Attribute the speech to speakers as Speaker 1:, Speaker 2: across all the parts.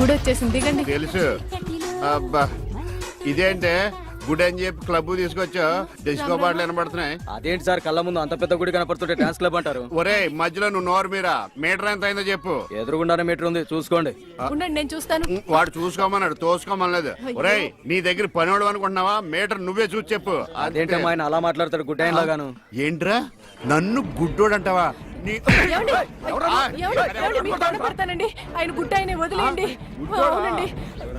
Speaker 1: గుడి వచ్చేసింది, దిగండి.
Speaker 2: తెలుసు. అబ్బా ఇదేంటే గుడి అని చెప్పి క్లబ్ తీసుకొచ్చా, డిస్కో పాటలు వినబడుతున్నాయి.
Speaker 3: అదేంటి సార్, కళ్ళ ముందు అంత పెద్ద గుడి కనపడుతుంటే డాన్స్ క్లబ్ అంటారు?
Speaker 2: ఒరే మధ్యలో నువ్వు నోరు మీరా, మీటర్ ఎంత అయిందో చెప్పు.
Speaker 3: ఎదురుగుండానే మీటర్ ఉంది, చూసుకోండి.
Speaker 1: ఉండండి, నేను చూస్తాను.
Speaker 2: వాడు చూసుకోమన్నాడు, తోసుకోమనలేదు. ఒరే నీ దగ్గర పనివాడు అనుకుంటున్నావా? మీటర్ నువ్వే చూసి చెప్పు.
Speaker 3: అదేంటమ్మా ఆయన అలా మాట్లాడతాడు గుడ్డ ఆయన లాగాను?
Speaker 2: ఏంట్రా నన్ను గుడ్డోడు అంటావా?
Speaker 1: ఏమండి? మీకు దండం పెడతానండి, ఆయన గుడ్డ ఆయన వదిలేయండి. అవునండి.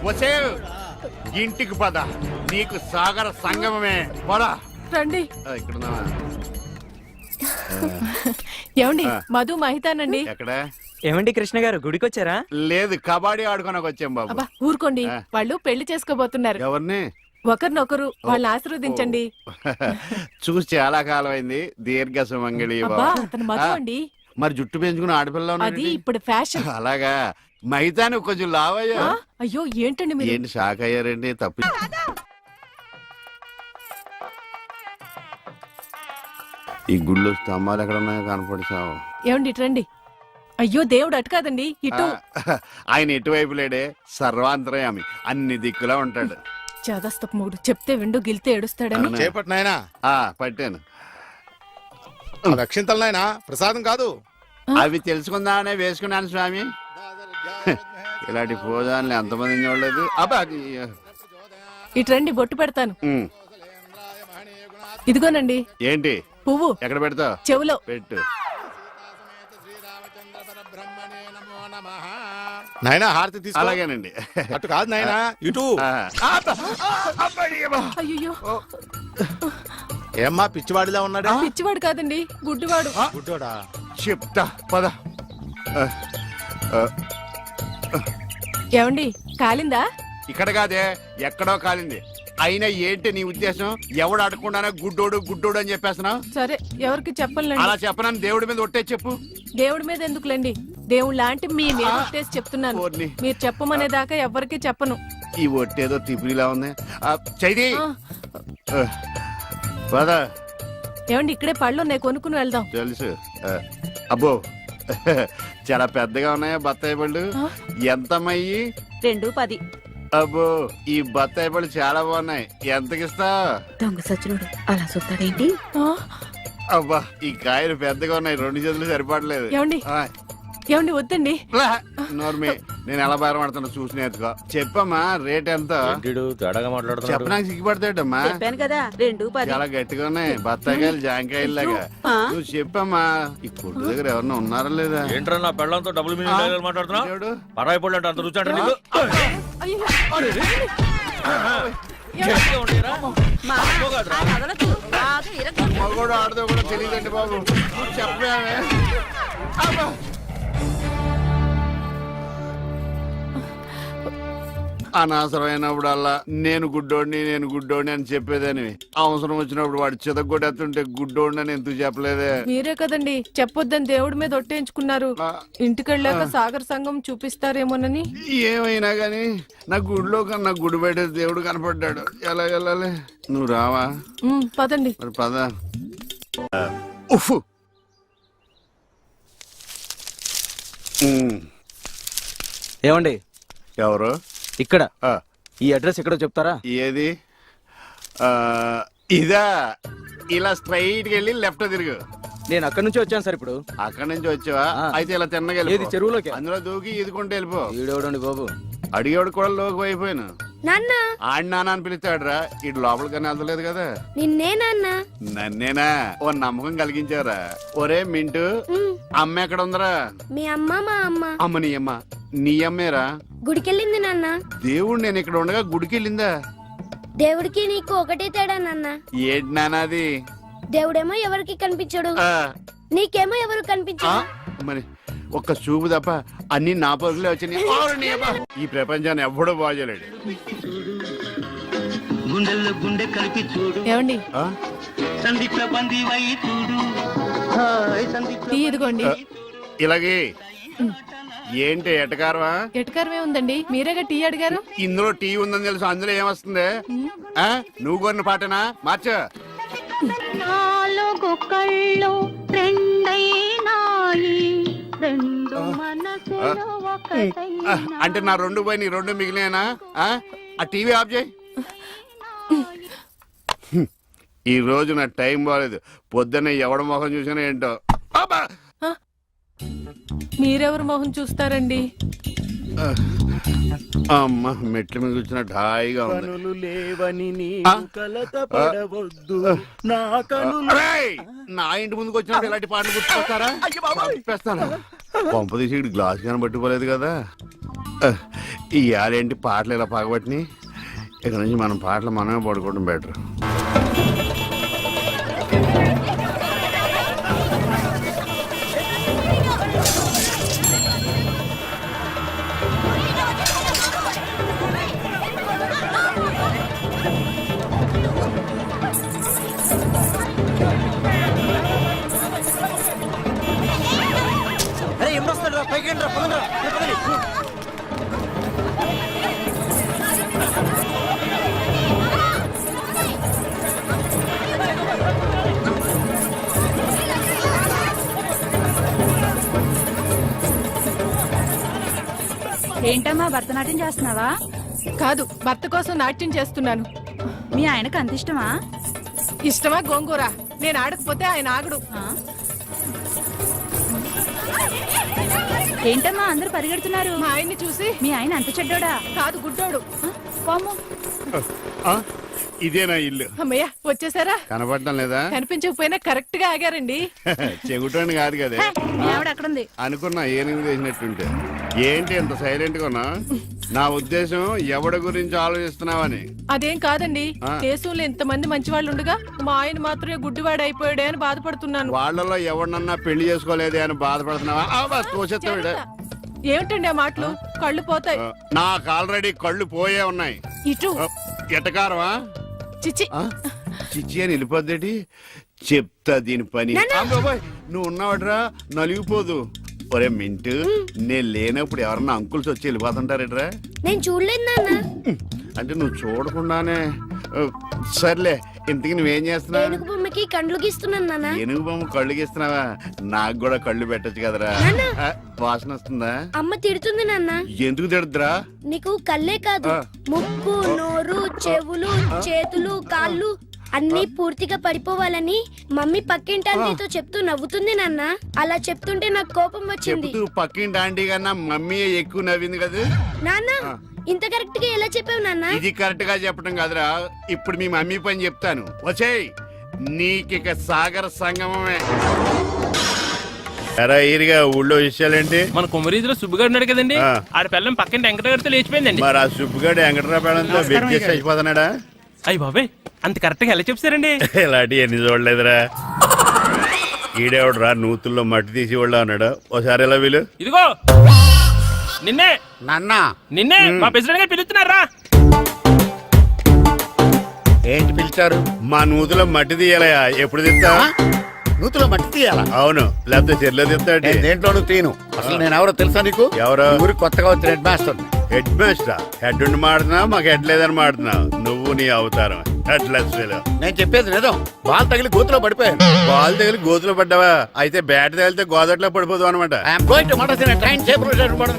Speaker 2: వసే ఇంటికి పద, నీకు సాగర సంగమమే. పద
Speaker 1: రండి.
Speaker 2: ఇక్కడ
Speaker 1: ఏమండి? మధు మహితానండి.
Speaker 2: ఎక్కడ?
Speaker 4: ఏమండి కృష్ణ గారు, గుడికి వచ్చారా?
Speaker 2: లేదు, కబడ్డీ ఆడుకోనకు వచ్చాం బాబు.
Speaker 1: అబ్బా ఊరుకోండి, వాళ్ళు పెళ్లి చేసుకోబోతున్నారు.
Speaker 2: ఎవరిని?
Speaker 1: ఒకరినొకరు వాళ్ళని ఆశీర్వదించండి.
Speaker 2: చూసి చాలా కాలం అయింది. దీర్ఘ సుమంగళి.
Speaker 1: అతను మధు అండి.
Speaker 2: మరి జుట్టు పెంచుకుని ఆడపిల్ల
Speaker 1: అది ఇప్పుడు ఫ్యాషన్.
Speaker 2: అలాగా? మైతాను కొంచెం లావయ్యా.
Speaker 1: అయ్యో ఏంటండి మీరు?
Speaker 2: ఏంటి షాక్ అయ్యారండి? తప్పు. ఈ గుళ్ళు స్తంభాలు ఎక్కడ ఉన్నాయో కనపడిసావు.
Speaker 1: ఏమండి ఇటు రండి. అయ్యో దేవుడు అటు కాదండి, ఇటు.
Speaker 2: ఆయన ఎటువైపు లేడే, సర్వాంతరయామి, అన్ని దిక్కులా ఉంటాడు.
Speaker 1: చాదస్తపు మూడు, చెప్తే విండు గిల్తే ఏడుస్తాడని.
Speaker 5: చేపట్నాయనా?
Speaker 2: పట్టాను.
Speaker 5: రక్షింతలు నాయనా, ప్రసాదం కాదు.
Speaker 2: అవి తెలుసుకుందామనే వేసుకున్నాను స్వామి. ఇలాంటి భోజనాలు ఎంతమంది చూడలేదు. అబ్బా
Speaker 1: ఇటు రండి, బొట్టు పెడతాను. ఇదిగోనండి.
Speaker 2: ఏంటి?
Speaker 1: పువ్వు.
Speaker 2: ఎక్కడ పెడతావు?
Speaker 1: చెవులో
Speaker 2: పెట్టు.
Speaker 5: నాయనా హారతి తీసుకో.
Speaker 2: అలాగేనండి.
Speaker 5: అటు కాదు నాయనా, ఇటు.
Speaker 1: అయ్యో,
Speaker 5: ఏమ్మా పిచ్చివాడిలా ఉన్నాడా?
Speaker 1: పిచ్చివాడు కాదండి, గుడ్డివాడు.
Speaker 5: గుడ్డోడా?
Speaker 2: చెప్తా పద.
Speaker 1: ఏమండి కాలిందా?
Speaker 2: ఇక్కడ కాదే, ఎక్కడో కాలింది. అయినా ఏంటి నీ ఉద్దేశం? ఎవడు అడగకుండానే గుడ్డోడు గుడ్డోడు అని చెప్పేస్తున్నావు?
Speaker 1: సరే, ఎవరికి చెప్పలేండి.
Speaker 2: అలా చెప్పనని దేవుడి మీద ఒట్టే చెప్పు.
Speaker 1: దేవుడి మీద ఎందుకులేండి, దేవుడు లాంటి మీ మీద ఒట్టేసి చెప్తున్నాను. మీరు చెప్పమనేదాకా ఎవరికి చెప్పను.
Speaker 2: ఈ ఒట్టేదో తిప్పిలా ఉంది. చైది పద.
Speaker 1: ఏమండి ఇక్కడే పళ్ళు ఉన్నాయి, కొనుక్కుని వెళ్దాం.
Speaker 2: తెలుసు. అబ్బో చాలా పెద్దగా ఉన్నాయా బత్తాయి పళ్ళు? ఎంతమయ్యి?
Speaker 6: 2.10.
Speaker 2: అబ్బో ఈ బత్తాయి పళ్ళు చాలా బాగున్నాయి. ఎంతకిస్తా?
Speaker 6: దొంగ సచ్చినోడు అలా చూస్తాడేంటి?
Speaker 2: అబ్బా ఈ కాయలు పెద్దగా ఉన్నాయి, 2 చేతులు సరిపడలేదు.
Speaker 1: ఏమండి ఏమండి వద్దండి.
Speaker 2: నోర్మి, నేను ఎలా బయటపడతాను చూసి నేర్చుకో. చెప్పమ్మా రేట్ ఎంత? చెప్పడానికి సిగ్గుపడతాడమ్మా.
Speaker 6: చెప్పాను కదా 2.10.
Speaker 2: చాలా గట్టిగా ఉన్నాయి బత్తాయికాయలు, జాంకాయలు లాగా. నువ్వు చెప్పమ్మా. ఈ కొట్టు దగ్గర ఎవరన్నా ఉన్నారా లేదా?
Speaker 7: ఏంట్రా నా పెళ్ళంతో డబుల్ మీనింగ్ మాట్లాడుతున్నావు? పరాయి పళ్ళు అంటే అంత రుచి అంటే నీకు?
Speaker 2: మగోడు ఆడదో కూడా తెలియదండి బాబు. చెప్పామే. అనవసరమైనప్పుడల్లా నేను గుడ్డోడిని అని చెప్పేదని, అవసరం వచ్చినప్పుడు వాడు చితగొట్టేస్తుంటే గుడ్డోడిని అని ఎందుకు చెప్పలేదే?
Speaker 1: మీరే కదండి చెప్పొద్దని దేవుడి మీద ఒట్టేయించుకున్నారు. ఇంటికెళ్ళాక సాగర్ సంఘం చూపిస్తారేమోనని.
Speaker 2: ఏమైనా గాని నా గుడిలో కన్నా గుడి బయట దేవుడు కనపడ్డాడు. ఎలా వెళ్ళాలి? నువ్వు రావా?
Speaker 1: పదండి.
Speaker 2: మరి పద. ఉఫ్.
Speaker 3: ఏమండి?
Speaker 2: ఎవరు?
Speaker 3: ఇక్కడ. ఈ అడ్రస్ ఎక్కడో చెప్తారా?
Speaker 2: ఏది? ఇదా? ఇలా స్ట్రైట్ గా వెళ్ళి లెఫ్ట్ తిరుగు.
Speaker 3: నేను అక్కడి నుంచి వచ్చాను సార్. ఇప్పుడు
Speaker 2: అక్కడి నుంచి వచ్చావా? అయితే ఇలా తిన్నగా
Speaker 3: చెరువులోకి
Speaker 2: అందులో దూకి ఈదుకుంటూ వెళ్ళిపో.
Speaker 3: ఈడేవడండి బాబు,
Speaker 2: అడిగేవాడు కూడా లోకి అయిపోయాను. ఆడి నాన్న అని పిలుస్తాడురా. ఇటు లోపలికన్నా వెళ్తలేదు కదా. నన్నేనా? ఓ నమ్మకం కలిగించారా? ఒరే మింటూ, అమ్మ ఎక్కడ ఉందరా?
Speaker 8: మీ అమ్మ మా అమ్మ.
Speaker 2: అమ్మ నీ అమ్మ? నీ అమ్మేరా?
Speaker 8: గుడికెళ్ళింది నాన్న.
Speaker 2: దేవుడు నేను ఇక్కడ ఉండగా గుడికి వెళ్ళిందా?
Speaker 8: దేవుడికి నీకు ఒకటే తేడా నాన్న.
Speaker 2: ఏంటి నాన్నది?
Speaker 8: దేవుడేమో ఎవరికి కనిపించడు, నీకేమో ఎవరు కనిపించడు.
Speaker 2: మరి ఒక్క చూపు తప్ప అన్ని నా పరుగులే వచ్చినాయి. ఈ ప్రపంచాన్ని ఎవ్వడూ బాగోలేడు.
Speaker 1: ఏమండి ఇదిగోండి.
Speaker 2: ఇలాగే ఏంటి ఎటకారమా?
Speaker 1: ఎటకారమే ఉందండి, మీరేగా టీ అడిగారు.
Speaker 2: ఇందులో టీ ఉందని తెలుసు, అందులో ఏమొస్తుంది? నువ్వు కొన్న పాటనా? మార్చ.
Speaker 6: నాలుగు కళ్ళు రెండైనాయి, రెండు
Speaker 2: అంటే నా రెండు పోయి నీ రెండు మిగిలినా? ఆ టీవీ ఆఫ్ చేయి. ఈ రోజు నా టైం బాగాలేదు. పొద్దున్నే ఎవడ మొహం చూసినా ఏంటో. అబ్బా!
Speaker 1: మీరెవరు మొహం చూస్తారండి?
Speaker 2: అమ్మ మెట్ల మీద కూర్చున్నట్టు హాయిగా ఉంది. అరేయ్! నా ఇంటి ముందుకు వచ్చినప్పుడు ఇలాంటి పాటలు గుర్తుకొస్తారా? చంపేస్తాను. పంప తీసి ఇటు గ్లాస్ కానీ పట్టుకోలేదు కదా. ఈ ఆరేంటి పాటలు ఇలా పగబట్టినాయి. ఇక్కడ నుంచి మనం పాటలు మనమే పడుకోవడం బెటర్.
Speaker 6: ఏంటమ్మా భరతనాట్యం చేస్తున్నావా?
Speaker 1: కాదు, భర్త కోసం నాట్యం చేస్తున్నాను.
Speaker 6: మీ ఆయనకు అంత ఇష్టమా?
Speaker 1: ఇష్టమా గోంగూర? నేను ఆడకపోతే ఆయన ఆగడు.
Speaker 6: ఏంటమ్మా అందరూ పరిగెడుతున్నారు?
Speaker 1: మా ఆయన్ని చూసి.
Speaker 6: మీ ఆయన అంత చెడ్డోడా?
Speaker 1: కాదు, గుడ్డోడు.
Speaker 6: పాము.
Speaker 2: ఇదేనా ఇల్లు?
Speaker 1: అమ్మయ్య, వచ్చేసారా?
Speaker 2: కనపడటం లేదా?
Speaker 1: కనిపించకపోయినా కరెక్ట్ గా ఆగారండి.
Speaker 2: చెగుటోని కాదు కదా.
Speaker 6: మీ ఆవిడ అక్కడుంది.
Speaker 2: అనుకున్నా ఏనుగు వేసినట్టుంటే. ఏంటి ఎంత సైలెంట్ గా ఉన్నా? నా ఉద్దేశం ఎవడి గురించి ఆలోచిస్తున్నావని.
Speaker 1: అదేం కాదండి, దేశంలో ఇంతమంది మంచి వాళ్ళు ఉండగా మా ఆయన మాత్రమే గుడ్డివాడు అయిపోయాడే అని బాధపడుతున్నాను.
Speaker 2: వాళ్ళలో ఎవరినన్నా పెళ్లి చేసుకోలేదే అని బాధపడుతున్నావా? తోసేస్తాడు.
Speaker 1: ఏమిటండి ఆ మాటలు? కళ్ళు పోతాయి.
Speaker 2: నాకు ఆల్రెడీ కళ్ళు పోయే ఉన్నాయి.
Speaker 1: ఇటు
Speaker 2: ఎటకారమా?
Speaker 1: చిచి.
Speaker 2: చిచ్చి అని వెళ్ళిపోద్దేటి? చెప్తా దీని పని. నువ్వు ఉన్నావట్రా, నలిగిపోదు. ఒరే మింటు, నేను లేనప్పుడు ఎవరన్నా అంకుల్స్ వచ్చి వెళ్ళిపోతుంటారేట్రా?
Speaker 8: నేను చూడలేదు నాన్న.
Speaker 2: అంటే నువ్వు చూడకుండానే. సర్లే, ఇంతకి నువ్వేం చేస్తున్నావు?
Speaker 8: ఏనుగు బొమ్మకి కళ్ళు గీస్తున్నాను నాన్న.
Speaker 2: ఏనుగు బొమ్మ కళ్ళు గీస్తున్నావా? నాకు కూడా కళ్ళు పెట్టచ్చు కదరా. వాసన వస్తుందా?
Speaker 8: అమ్మ తిడుతుంది నాన్న.
Speaker 2: ఎందుకు తిడద్దురా?
Speaker 8: నీకు కళ్ళే కాదు, ముక్కు, నోరు, చెవులు, చేతులు, కాళ్ళు అన్ని పూర్తిగా పడిపోవాలని మమ్మీ పక్కింటి ఆంటీతో చెప్తూ నవ్వుతుంది నాన్న. అలా చెప్తుంటే నాకు కోపం వచ్చింది.
Speaker 2: చెప్తూ పక్కింటి ఆంటీ కన్నా మమ్మీ ఎక్కువ నవ్వింది కదా
Speaker 8: నాన్న. ఇంత కరెక్ట్ గా ఎలా చెప్పావు నాన్న?
Speaker 2: ఇది కరెక్ట్ గా చెప్పడం కాదురా, ఇప్పుడు మీ మమ్మీ పని చెప్తాను. వచ్చేయ్, నీకిక సాగర సంగమమే. ఎరా ఈరిగా ఊళ్ళో విషయాలేంటి?
Speaker 7: మన కుమరీజులో సుబ్బుగాడు ఉన్నాడు కదండి, ఆడ పిల్లం పక్కన వెంకటగారితో లేచిపోయిందండి.
Speaker 2: మరి ఆ సుబ్బుగాడు వెంకటరావు పేడంతో వెజ్ అయిపోతున్నాడా?
Speaker 7: అయ్యి బాబాయ్, అంత కరెక్ట్ గా ఎలా చెప్తారండి?
Speaker 2: ఇలాంటి ఎన్ని చూడలేదురా. ఈడేవడరా నూతుల్లో మట్టి తీసి వాళ్ళు అన్నాడు. ఓసారి ఎలా వీలు?
Speaker 7: ఇదిగో నిన్నే
Speaker 2: నాన్న,
Speaker 7: నిన్నే మా ప్రెసిడెంట్ గారు పిలుస్తున్నారా?
Speaker 2: ఏంటి పిలిచారు? మా నూతులో మట్టి తీయాలయా? ఎప్పుడు తీస్తా?
Speaker 5: నూతులో మట్టి తీయాలా?
Speaker 2: అవును, లేకపోతే చెర్లో తీస్తాడు.
Speaker 5: దేంట్లోనూ తీను. అసలు నేను ఎవరో తెలుసా నీకు?
Speaker 2: ఎవరు?
Speaker 5: ఊరికి కొత్తగా వచ్చిన head master.
Speaker 2: Head master? Head ఉండి మాడుతున్నావు, మాకు హెడ్ లేదని మాడుతున్నావు. నువ్వు నీ అవతారం హెడ్ లెస్.
Speaker 5: నేను చెప్పేది నిజం. బాల్ తగిలి గోతులో పడిపోయాను.
Speaker 2: బాల్ తగిలి గోతులో పడ్డావా? అయితే బ్యాట్ తగిలితే గోదట్లో పడిపోదు అనమాట.
Speaker 5: I'm going to motor in train safe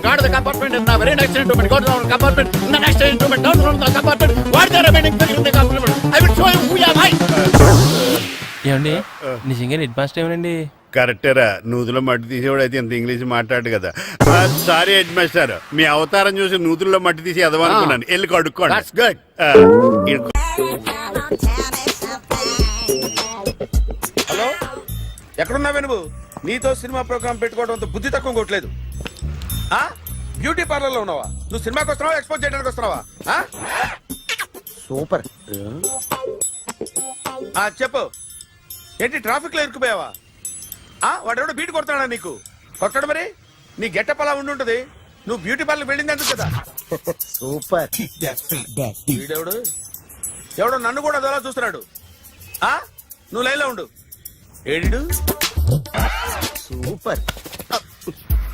Speaker 5: guard the compartment in the very next instrument go down compartment in the next instrument down from the compartment what the remaining thing in the compartment I will show you who you are.
Speaker 7: ఏమండి నిజంగా advance ఏమండి?
Speaker 2: కరెక్టేరా, నూతులో మట్టి తీసేవాడు అయితే ఇంత English మాట్లాడు కదా. Sorry head master, మీ అవతారం చూసి నూతుల్లో మట్టి తీసి ఎదవనుకున్నాను. వెళ్ళి కడుక్కోండి.
Speaker 5: That's good.
Speaker 9: హలో, ఎక్కడున్నావే నువ్వు? నీతో సినిమా ప్రోగ్రామ్ పెట్టుకోవడంతో బుద్ధి తక్కువ కొట్టలేదు. బ్యూటీ పార్లర్ లో ఉన్నావా? నువ్వు సినిమాకి వస్తున్నావా, ఎక్స్పోజ్ చేయడానికి వస్తున్నావా?
Speaker 5: సూపర్.
Speaker 9: చెప్పు, ఏంటి ట్రాఫిక్ లో ఇరుక్కుపోయావా? వాడెవడో బీట్ కొడతాడా నీకు? కొట్టడు మరి. నీ గెట్టప్ అలా ఉండుంటది. నువ్వు బ్యూటీ పార్లర్ వెళ్ళింది ఎందుకు కదా?
Speaker 5: సూపర్.
Speaker 9: వీడెవడు? ఎవడో నన్ను కూడా అదోలా చూస్తున్నాడు. నువ్వు లైన్లో ఉండు. ఏడు
Speaker 5: సూపర్.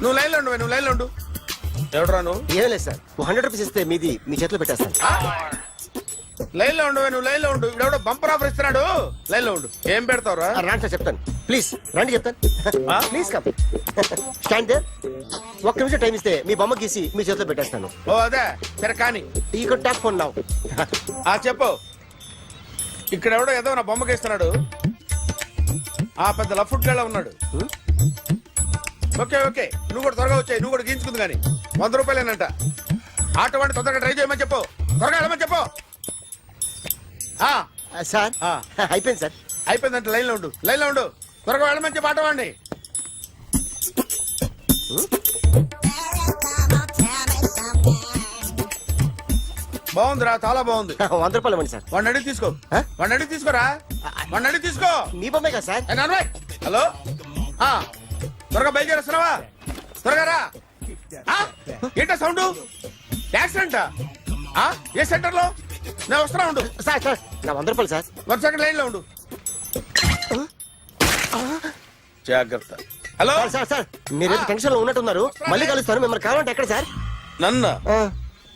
Speaker 9: నువ్వు లైన్లో ఉండు, నువ్వు లైన్లో ఉండు. ఎవడరా నువ్వు?
Speaker 5: ఏం లేదు సార్, 100 రూపీస్ ఇస్తే మీది మీ చేతిలో పెట్టేస్తాను.
Speaker 9: లైన్ లో ఉండు నువ్వు లైన్ లో ఉండు ఇవిడెవడో బంపర్ ఆఫర్ ఇస్తున్నాడు లైన్ లో ఉండు ఏం పెడతావురా
Speaker 10: రాండి సార్ చెప్తాను ప్లీజ్ రండి చెప్తాను ప్లీజ్ కమ్ స్టాండ్ దేర్ ఒక్క నిమిషం టైం ఇస్తే మీ బొమ్మ గీసి మీ చేతిలో పెట్టేస్తాను
Speaker 9: ఓ అదే సరే కానీ
Speaker 10: ఈ కుడ్ టాక్ ఫోన్ నౌ
Speaker 9: ఆ చెప్పు ఇక్కడ ఎవడో ఏదో నా బొమ్మకి ఇస్తున్నాడు ఆ పెద్ద లఫుట్ గళ్ళ ఉన్నాడు ఓకే ఓకే నువ్వు కూడా త్వరగా వచ్చాయి నువ్వు కూడా గీంచుకుంది కానీ 100 రూపాయలేనంట ఆటో వాడిని తొందరగా ట్రై చేయమని చెప్పు త్వరగా వెళ్ళమని చెప్పు ఆ,
Speaker 10: సార్
Speaker 9: ఆ.
Speaker 10: అయిపోయింది సార్
Speaker 9: అయిపోయిందంటే లైన్ లో ఉండు లైన్ లో ఉండు త్వరగా వెళ్ళమని చెప్పు ఆటో వాడిని బాగుందిరా చాలా బాగుంది
Speaker 10: 100 రూపాయలు ఇవ్వండి సార్
Speaker 9: వాడిని అడిగి తీసుకో
Speaker 10: ఆ?
Speaker 9: వాడిని అడిగి తీసుకోరా వాడిని అడిగి తీసుకో
Speaker 10: మీ బొమ్మే కదా సార్
Speaker 9: ఏ నాన్నబాయ్, హలో ఆ, త్వరగా బయలుదేరేస్తున్నావా త్వరగా రా ఆ, ఏంటా సౌండ్ యాక్సిడెంట్ ఏ సెంటర్ లో నేను వస్తున్నా ఉండు
Speaker 10: సార్ సార్ నా 100 రూపాయలు సార్
Speaker 9: 1 సెకండ్ లైన్ లో ఉండు జాగ్రత్త హలో
Speaker 10: సార్ సార్ సార్ మీరేదో టెన్షన్ లో ఉన్నట్టున్నారు మళ్ళీ కలుస్తాను మిమ్మల్ని కావాలంటే ఎక్కడ సార్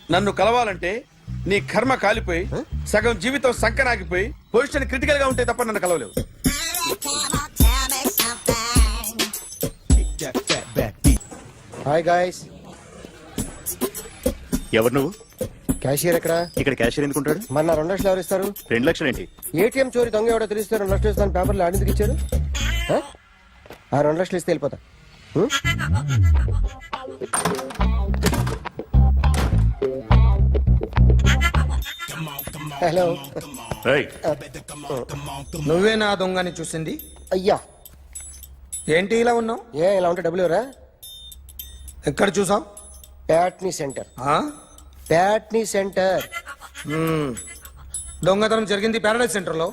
Speaker 9: నన్ను కలవాలంటే నీ కర్మ కాలిపోయి సగం జీవితం సంకనాగిపోయి పొజిషన్ క్రిటికల్ గా ఉంటే తప్ప నన్ను కలవలేవు
Speaker 10: హాయ్ గాయ్స్
Speaker 2: ఎవరు నువ్వు
Speaker 10: క్యాషియర్ ఎక్కడ
Speaker 2: ఇక్కడ క్యాషియర్ ఎందుకుంటాడు
Speaker 10: మన 2 లక్షలు ఎవరు ఇస్తారు
Speaker 2: 2 లక్షలు ఏంటి
Speaker 10: ఏటీఎం చోరీ దొంగ ఎవడో తెలిస్తే 2 లక్షలు ఇస్తాను పేపర్లు ఆడిందుకు ఇచ్చారు ఆ? ఆ 2 లక్షలు ఇస్తే వెళ్ళిపోతా హ్మ్? హలో
Speaker 11: నువ్వే నా దొంగని చూసింది
Speaker 10: అయ్యా
Speaker 11: ఏంటి ఇలా ఉన్నావు
Speaker 10: ఏ ఇలా ఉంటే డబ్బులు ఎవరా
Speaker 11: ఎక్కడ చూసావు
Speaker 10: ప్యాట్నీ సెంటర్ ప్యాట్నీ సెంటర్
Speaker 11: దొంగతనం జరిగింది పారాడైజ్ సెంటర్ లో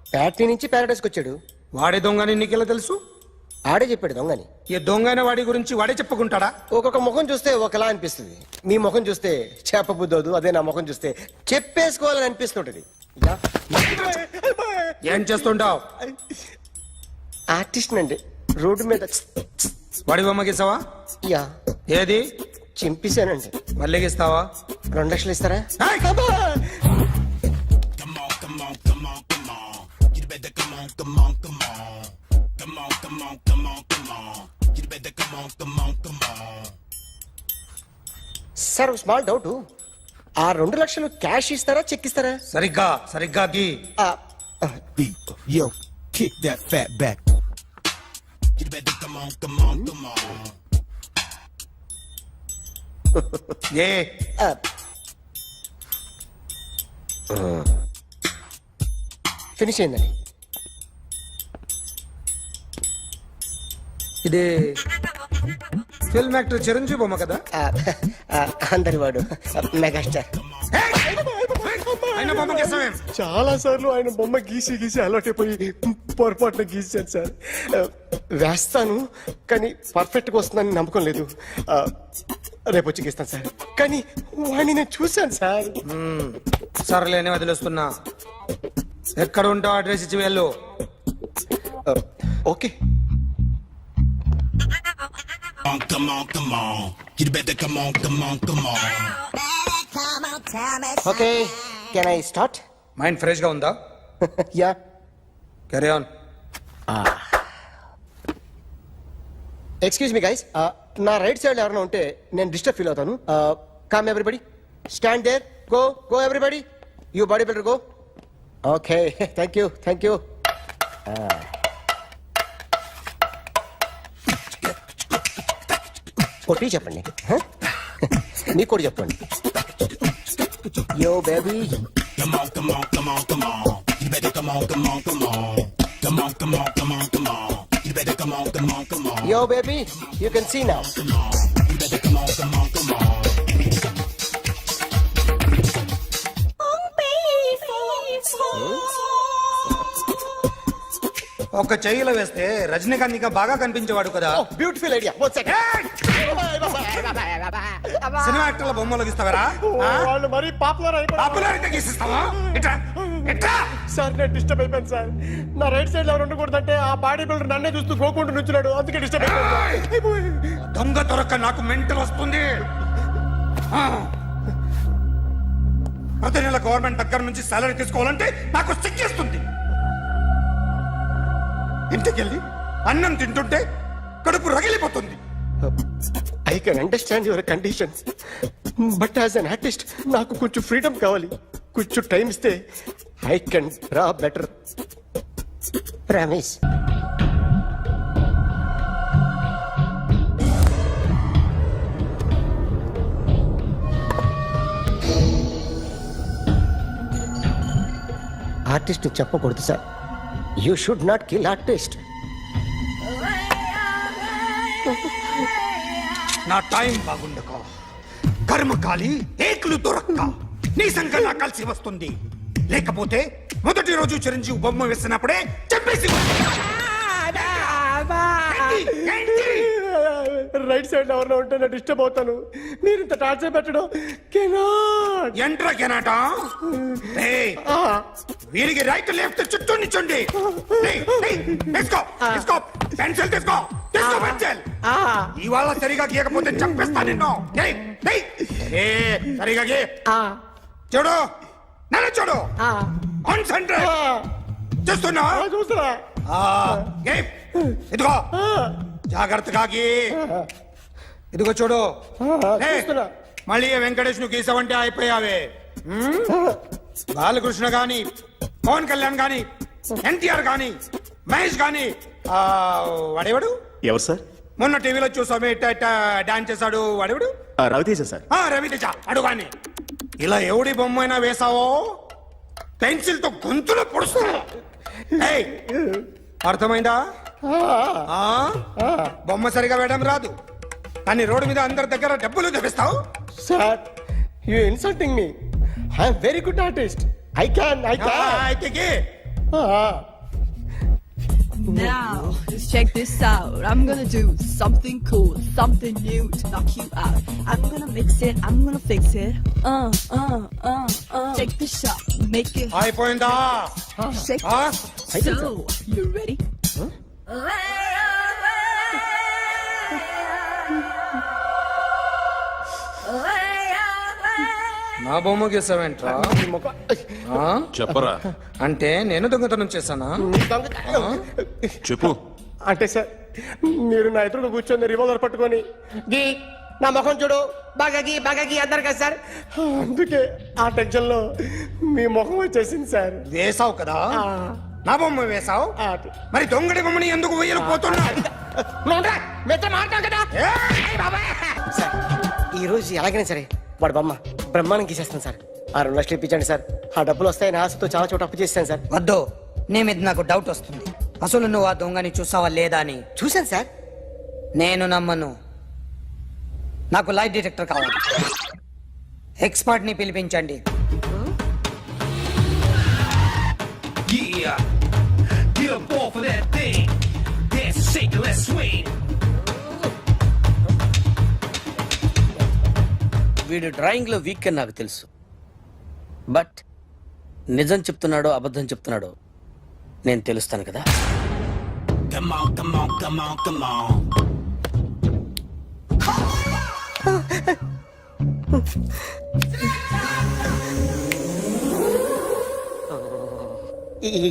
Speaker 10: ప్యాట్నీ నుంచి ప్యారడైస్కి వచ్చాడు
Speaker 11: వాడే దొంగని నీకెలా తెలుసు
Speaker 10: ఆడే చెప్పాడు దొంగని
Speaker 11: ఈ దొంగైన వాడి గురించి వాడే చెప్పుకుంటాడా
Speaker 10: ఒక్కొక్క ముఖం చూస్తే ఒకలా అనిపిస్తుంది మీ ముఖం చూస్తే చేపబుద్దోదు అదే నా ముఖం చూస్తే చెప్పేసుకోవాలని అనిపిస్తుంటది యా.
Speaker 11: ఏం చేస్తుంటావు
Speaker 10: ఆర్టిస్ట్ అండి రోడ్డు మీద
Speaker 11: వాడి బొమ్మ గీసావా
Speaker 10: యా
Speaker 11: ఏది
Speaker 10: చింపేశానండి
Speaker 11: మళ్ళీ గీస్తావా
Speaker 10: 2 లక్షలు ఇస్తారా
Speaker 11: ఏయ్!
Speaker 10: సార్ స్మాల్ డౌట్ ఆ 2 లక్షలు క్యాష్ ఇస్తారా చెక్ ఇస్తారా
Speaker 11: సరిగ్గా సరిగ్గా గీ
Speaker 10: ఆ,
Speaker 12: Yo, kick that fat back. You better come on, come on, come on.
Speaker 11: ఏ
Speaker 10: ఆ. ఫినిష్ అయిందండి
Speaker 11: ఇది ఫిల్మ్ యాక్టర్ చిరంజీవి బొమ్మ కదా
Speaker 10: అందరి వాడు మెగాస్టార్
Speaker 11: ఆయన బొమ్మ గీసావేం
Speaker 10: చాలా సార్లు ఆయన బొమ్మ గీసి గీసి అలవాటైపోయి పొరపాటున గీసాను సార్ వేస్తాను కానీ పర్ఫెక్ట్ గా వస్తుందని నమ్మకం లేదు రేపు వచ్చి గీస్తాను సార్ కానీ వాడిని నేను చూశాను సార్
Speaker 11: సర్లేని వదిలేస్తున్నా ఎక్కడ ఉంటావు అడ్రస్ ఇచ్చి వెళ్ళు
Speaker 10: okay
Speaker 12: Come on, come on. You better come on, come on, come on.
Speaker 10: Okay can I start
Speaker 11: mind fresh గా ఉందా
Speaker 10: yeah
Speaker 11: carry on
Speaker 10: excuse me guys నా రైట్ సైడ్ ఎవరైనా ఉంటే నేను డిస్టర్బ్ ఫీల్ అవుతాను come everybody stand there go go everybody you body builder go okay thank you కొట్టి చెప్పండి huh? మీకు కూడా చెప్పండి yo baby
Speaker 12: Come on, come on, come on, come on. You better come on, come on, come on. Come on, come on, come on, come on. You better come on, come on, come on.
Speaker 10: Yo baby you can see now
Speaker 12: You better come on, come on, come on.
Speaker 11: ఒక చెయ్యిలో వేస్తే రజనీకాంత్ ఇంకా బాగా కనిపించేవాడు కదా
Speaker 10: beautiful idea one second
Speaker 11: cinema యాక్టర్ల బొమ్మలు గీస్తావరా
Speaker 10: వాళ్ళు మరీ పాపులర్ అయిపోయారు
Speaker 11: పాపులారిటీ గీసిస్తావా ఇట్రా ఇట్రా
Speaker 10: సార్ నేను డిస్టర్బ్ అయిపోయాను సార్ నా రైట్ సైడ్ ఎవరు ఉండకూడదంటే ఆ బాడీ బిల్డర్ నన్నే చూస్తూ గోకుంటూ నుంచున్నాడు అందుకే డిస్టర్బ్ అయిపోయాను
Speaker 11: దొంగ దొరక్క నాకు మెంటల్ వస్తుంది ఆ. ప్రతి నెల గవర్నమెంట్ దగ్గర నుంచి సాలరీ తీసుకోవాలంటే నాకు సిగ్గేస్తుంది. ఇంటికెళ్ళి అన్నం తింటుంటే కడుపు రగిలిపోతుంది.
Speaker 10: I can understand your conditions, but as an artist నాకు కొంచెం ఫ్రీడమ్ కావాలి. కొంచెం టైం ఇస్తే I can draw better. Promise. Artist చెప్పకూడదు sir. You should not kill artist.
Speaker 11: నా టైం బాగుండక కర్మకాలి ఏకులు దొరక్క నీ సంకల్లా కలిసి వస్తుంది. లేకపోతే మొదటి రోజు చిరంజీవి బొమ్మ వేసినప్పుడే చెప్పేసి
Speaker 10: రైట్ సైడ్ ఎవరిలో ఉంటే నేను డిస్టర్బ్ అవుతాను. మీరు ఇంత టార్చర్ పెట్టడం కెనాట్.
Speaker 11: ఎంట్రా కెనాట. వీరికి రైట్ లెఫ్ట్ చుట్టూ నిచ్చండి. పెన్సిల్ తీసుకో, తీసుకో పెన్సిల్. ఇవాళ సరిగా గీయకపోతే చంపేస్తా నిన్ను. సరిగా గీ. చూడు, నన్ను చూడు. కాన్సంట్రేట్ చూస్తున్నా.
Speaker 10: చూస్తున్నా.
Speaker 11: ఇదిగో జాగ్రత్తగా గీ. ఇదిగో చూడు. మళ్ళీ వెంకటేష్ ను గీసావంటే అయిపోయావే. బాలకృష్ణ గాని, పవన్ కళ్యాణ్ గాని, ఎన్టీఆర్ గాని, మహేష్ గాని, వాడేవాడు
Speaker 10: ఎవరు సార్?
Speaker 11: మొన్న టీవీలో చూసామే డాన్స్ చేశాడు వాడేవాడు?
Speaker 10: రవితేజ సార్.
Speaker 11: రవితేజ అడుగాని. ఇలా ఎవడి బొమ్మ అయినా వేసావో పెన్సిల్ తో గొంతులో పొడుస్తా. అర్థమైందా? బొమ్మ సరిగా వేయడం రాదు కానీ రోడ్డు మీద అందరి దగ్గర డబ్బులు తెప్పిస్తావు.
Speaker 10: Sir, you insulting me. I am very good artist. I can.
Speaker 11: అయితే
Speaker 1: Now, let's check this out. I'm gonna do something cool, something new to knock you out. I'm gonna mix it, I'm gonna fix it. Take the shot, make it.
Speaker 11: అయిపోయిందా?
Speaker 1: Shake it. So, you ready?
Speaker 11: నా బొమ్మ గీసావేంట్రా?
Speaker 7: చెప్పరా.
Speaker 11: అంటే నేను దొంగతనం చేశానా?
Speaker 7: చెప్పు.
Speaker 10: అంటే సార్, మీరు నా ఎదురు కూర్చొని రివాల్వర్ పట్టుకొని గీ, నా ముఖం చూడు, బాగా గీ అన్నారు కదా సార్. అందుకే ఆ టెన్షన్ లో మీ ముఖం వచ్చేసింది సార్.
Speaker 11: వేసావు కదా, నా బొమ్మ వేసావు. మరి దొంగడి బొమ్మని ఎందుకు వేయలేకపోతున్నా?
Speaker 10: ఈ రోజు ఎలాగైనా సరే వాడు బొమ్మ బ్రహ్మాండం గీసేస్తాను సార్. 6 లక్షలు ఇప్పించండి సార్. ఆ డబ్బులు వస్తాయని ఆశతో చాలా చోట అప్పు చేస్తాను సార్.
Speaker 13: వద్దు, నీ మీద నాకు డౌట్ వస్తుంది. అసలు నువ్వు ఆ దొంగని చూసావా లేదా అని.
Speaker 10: చూశాను సార్.
Speaker 13: నేను నమ్మను. నాకు లైట్ డిటెక్టర్ కావాలి. ఎక్స్పర్ట్ ని పిలిపించండి.
Speaker 3: వీడు డ్రాయింగ్ లో వీక్ అని నాకు తెలుసు, బట్ నిజం చెప్తున్నాడో అబద్ధం చెప్తున్నాడో నేను తెలుస్తాను కదా.
Speaker 12: Come on, come on, come on, come on.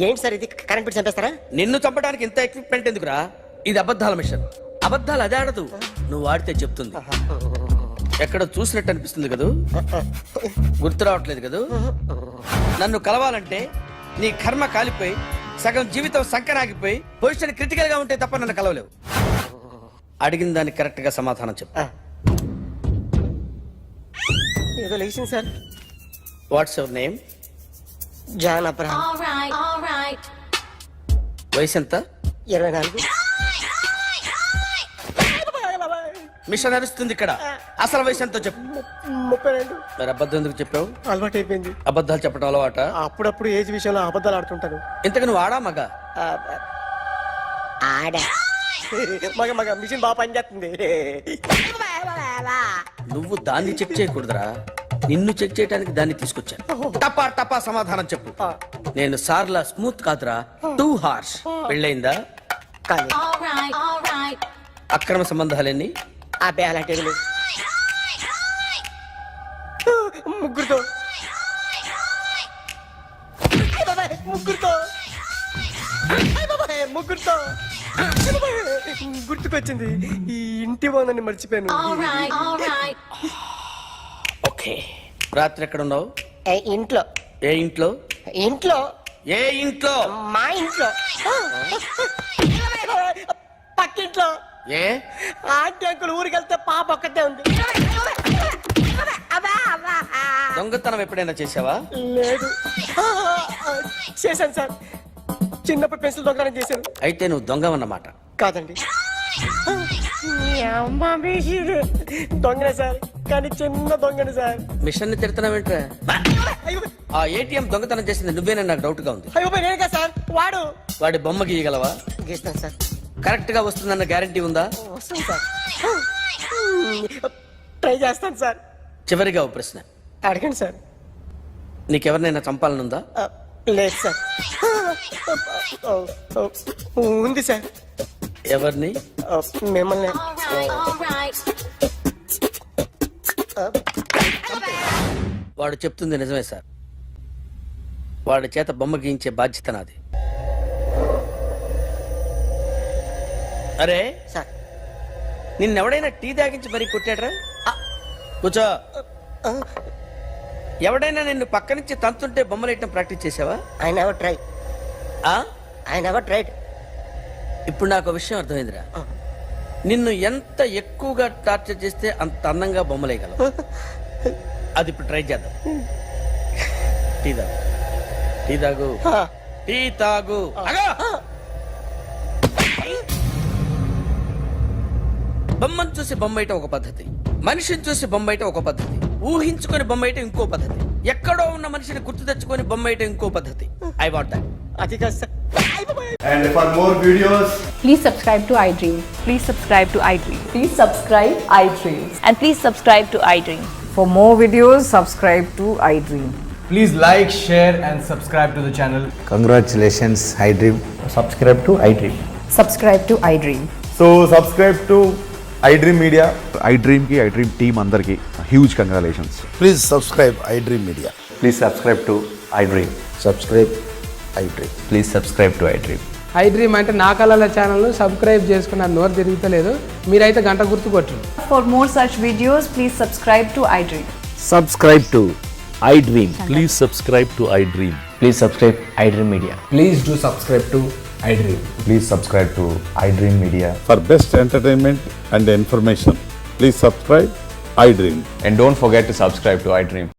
Speaker 10: ఏంటి సార్ ఇది? కరెంట్ బిల్ చంపేస్తారా?
Speaker 3: నిన్ను చంపడానికి ఇంత ఎక్విప్మెంట్ ఎందుకురా? ఇది అబద్ధాల మిషన్. అబద్ధాలు అదే ఆడదు, నువ్వు ఆడితే చెప్తుంది. ఎక్కడ చూసినట్టు అనిపిస్తుంది కదూ, గుర్తు రావట్లేదు కదూ. నన్ను కలవాలంటే నీ కర్మ కాలిపోయి సగం జీవితం సంకరాగిపోయి పొజిషన్ క్రిటికల్ గా ఉంటే తప్ప నన్ను కలవలేవు. అడిగిన దానికి కరెక్ట్ గా సమాధానం చెప్పు.
Speaker 10: ఏదో లేచింది sir.
Speaker 3: What's your name?
Speaker 10: John Abraham.
Speaker 3: వయసు ఎంత?
Speaker 10: 24.
Speaker 3: మిషన్ నడుస్తుంది ఇక్కడ. అసలు వయసు ఎంతో చెప్పు.
Speaker 10: 32.
Speaker 3: మరి అబద్ధం ఎందుకు చెప్పావు?
Speaker 10: అలవాటు అయిపోయింది.
Speaker 3: అబద్ధాలు చెప్పడం అలవాట?
Speaker 10: అప్పుడప్పుడు ఏజ్ విషయంలో అబద్ధాలు ఆడుతుంటాను.
Speaker 3: ఇంతకు నువ్వు ఆడా మగ?
Speaker 10: ఆడా. మగ మిషన్ బాగా పనిచేస్తుంది.
Speaker 3: నువ్వు దాన్ని చెక్ చేయకూడదురా, నిన్ను చెక్ చేయడానికి దాన్ని తీసుకొచ్చాను. టపా టపా సమాధానం చెప్పు. నేను సార్లా స్మూత్ కాదురా, టూ హార్ష్. పెళ్ళయిందా? అక్రమ సంబంధాలన్నీ?
Speaker 10: అబ్బే అలాంటి 3 ముగ్గురుతో గుర్తుకొచ్చింది, ఈ ఇంటి వాళ్ళని మర్చిపోయాను.
Speaker 3: ఓకే, రాత్రి ఎక్కడ ఉన్నావు?
Speaker 10: ఇంట్లో.
Speaker 3: ఏ ఇంట్లో?
Speaker 10: ఇంట్లో.
Speaker 3: ఏ ఇంట్లో?
Speaker 10: మా ఇంట్లో. పక్కింట్లో.
Speaker 3: ఏ
Speaker 10: ఆంటీ అంకుల్ ఊరికి వెళ్తే పాప ఒక్కతే ఉంది.
Speaker 3: దొంగతనం ఎప్పుడైనా చేసావా?
Speaker 10: లేదు. చేశాను సార్, చిన్నప్పుడు పెన్సిల్ దొంగతనం చేశాను.
Speaker 3: అయితే నువ్వు దొంగవన్నమాట.
Speaker 10: కాదండి, దొంగనే సార్, కానీ చిన్న దొంగని సార్.
Speaker 3: మిషన్ ని తిడుతున్నావేంట్రా? ఆ ఏటీఎం దొంగతనం చేసింది నువ్వేనని నాకు డౌట్ గా ఉంది.
Speaker 10: అయ్యో నేనే సార్,
Speaker 3: వాడి బొమ్మ గీయగలవా?
Speaker 10: గీస్తాను సార్.
Speaker 3: కరెక్ట్ గా వస్తుందన్న గ్యారంటీ ఉందా?
Speaker 10: వస్తాను సార్, ట్రై చేస్తాను సార్.
Speaker 3: చివరిగా ఓ ప్రశ్న
Speaker 10: అడగండి సార్.
Speaker 3: నీకెవరినైనా చంపాలనుందా?
Speaker 10: లేదు సార్. ఉంది సార్.
Speaker 3: ఎవరిని?
Speaker 10: మిమ్మల్ని.
Speaker 3: వాడు చెప్తుంది నిజమే సార్. వాడి చేత బొమ్మ గీయించే బాధ్యత నాది. అరే
Speaker 10: సార్,
Speaker 3: నిన్నెవడైనా టీ తాగించి మరీ కొట్టాడ్రా? కూర్చో. ఎవడైనా నిన్ను పక్క నుంచి తంతుంటే బొమ్మలేయటం ప్రాక్టీస్ చేసావా?
Speaker 10: I never tried. I never tried.
Speaker 3: ఇప్పుడు నాకు ఒక విషయం అర్థమైందిరా. నిన్ను ఎంత ఎక్కువగా టార్చర్ చేస్తే అంత అందంగా బొమ్మలేయగలవు. అది ఇప్పుడు ట్రై చేద్దాం. టీ తాగు, టీ తాగు, టీ తాగు. బొమ్మను చూసి బొమ్మయటం ఒక పద్ధతి, మనిషిని చూసి బొమ్మయటం ఒక పద్ధతి, ఊహించుకొని బొమ్మయటం ఇంకో పద్ధతి, ఎక్కడో ఉన్న మనిషిని గుర్తు తెచ్చుకొని బొమ్మయటం ఇంకో పద్ధతి. I want that.
Speaker 10: అది కాదు sir.
Speaker 2: And for more videos,
Speaker 6: Please subscribe to iDream.
Speaker 1: Please subscribe to iDream.
Speaker 6: Please subscribe iDream.
Speaker 1: And please subscribe to iDream.
Speaker 6: For more videos, subscribe to iDream.
Speaker 4: Please like, share and subscribe to the channel.
Speaker 5: Congratulations, iDream.
Speaker 4: Subscribe to iDream.
Speaker 6: Subscribe to iDream.
Speaker 5: So subscribe to iDream Media. iDream ki iDream team andarki huge congratulations.
Speaker 11: Please subscribe I dream media.
Speaker 5: Please subscribe to iDream.
Speaker 11: Subscribe I dream.
Speaker 5: Please subscribe to iDream.
Speaker 6: iDream అంటే నా కళల channel subscribe చేసుకున్న నోరు తిరుగుతలేదు. మీరైతే గంట గుర్తు కొట్టండి. For more such videos, please subscribe to iDream.
Speaker 7: Subscribe to iDream. Please subscribe to iDream.
Speaker 4: Please subscribe iDream Media. Please do subscribe to iDream.
Speaker 5: Please subscribe to iDream Media.
Speaker 11: For best entertainment and information please subscribe I dream.
Speaker 5: And don't forget to subscribe to iDream.